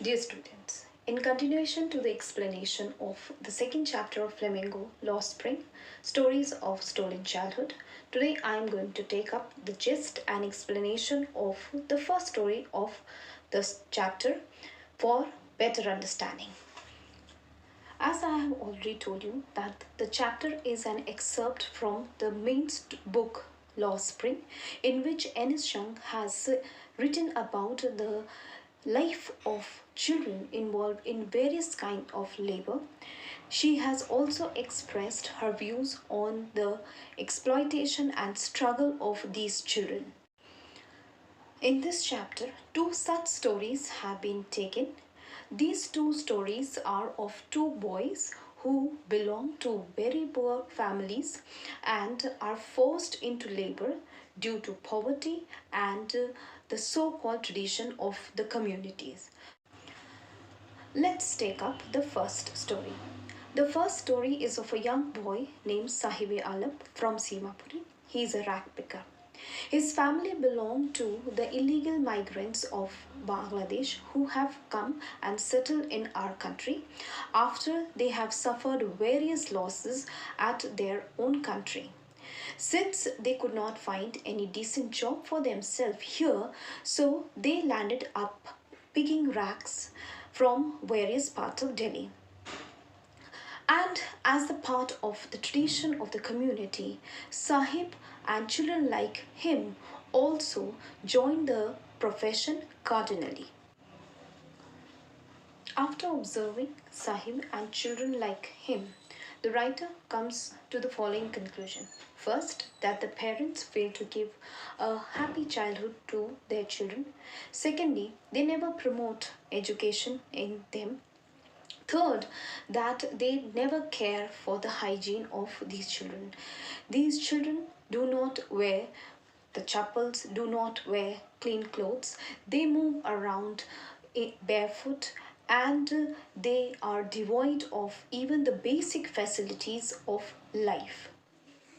Dear students, in continuation to the explanation of the second chapter of Flamingo, Lost Spring, Stories of Stolen Childhood, today I am going to take up the gist and explanation of the first story of this chapter for better understanding. As I have already told you that the chapter is an excerpt from the main book Lost Spring, in which Ernest Young has written about the life of children involved in various kind of labor. She has also expressed her views on the exploitation and struggle of these children. In this chapter, two such stories have been taken. These two stories are of two boys who belong to very poor families and are forced into labor due to poverty and the so-called tradition of the communities. Let's take up the first story. The first story is of a young boy named Saheb from Simapuri. He is a rag picker. His family belonged to the illegal migrants of Bangladesh who have come and settled in our country after they have suffered various losses at their own country. Since they could not find any decent job for themselves here, so they landed up picking rags from various parts of Delhi. And as a part of the tradition of the community, Sahib and children like him also joined the profession cardinally. After observing Sahib and children like him, the writer comes to the following conclusion. First, that the parents fail to give a happy childhood to their children. Secondly, they never promote education in them. Third, that they never care for the hygiene of these children. These children do not wear the chappals, do not wear clean clothes. They move around barefoot and they are devoid of even the basic facilities of life.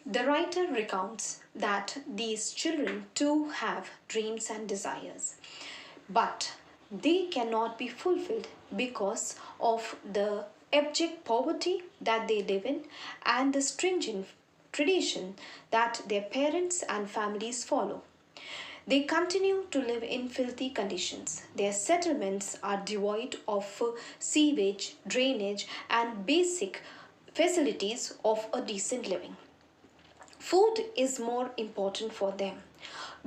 The writer recounts that these children too have dreams and desires, but they cannot be fulfilled because of the abject poverty that they live in and the stringent tradition that their parents and families follow. They continue to live in filthy conditions. Their settlements are devoid of sewage, drainage, and basic facilities of a decent living. Food is more important for them.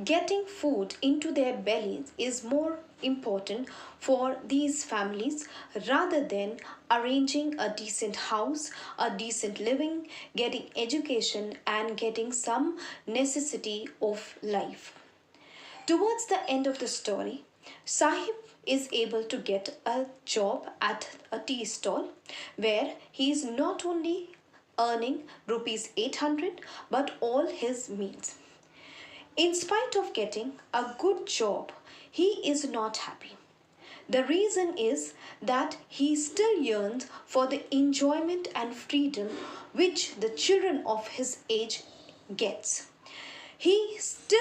Getting food into their bellies is more important for these families rather than arranging a decent house, a decent living, getting education, and getting some necessity of life. Towards the end of the story, Sahib is able to get a job at a tea stall where he is not only earning rupees 800 but all his meals. In spite of getting a good job, he is not happy. The reason is that he still yearns for the enjoyment and freedom which the children of his age gets. He still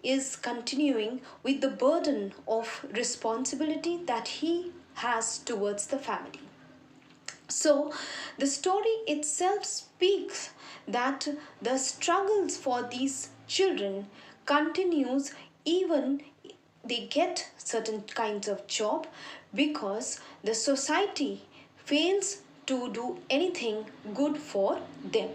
is continuing with the burden of responsibility that he has towards the family. So, the story itself speaks that the struggles for these children continues even they get certain kinds of job because the society fails to do anything good for them.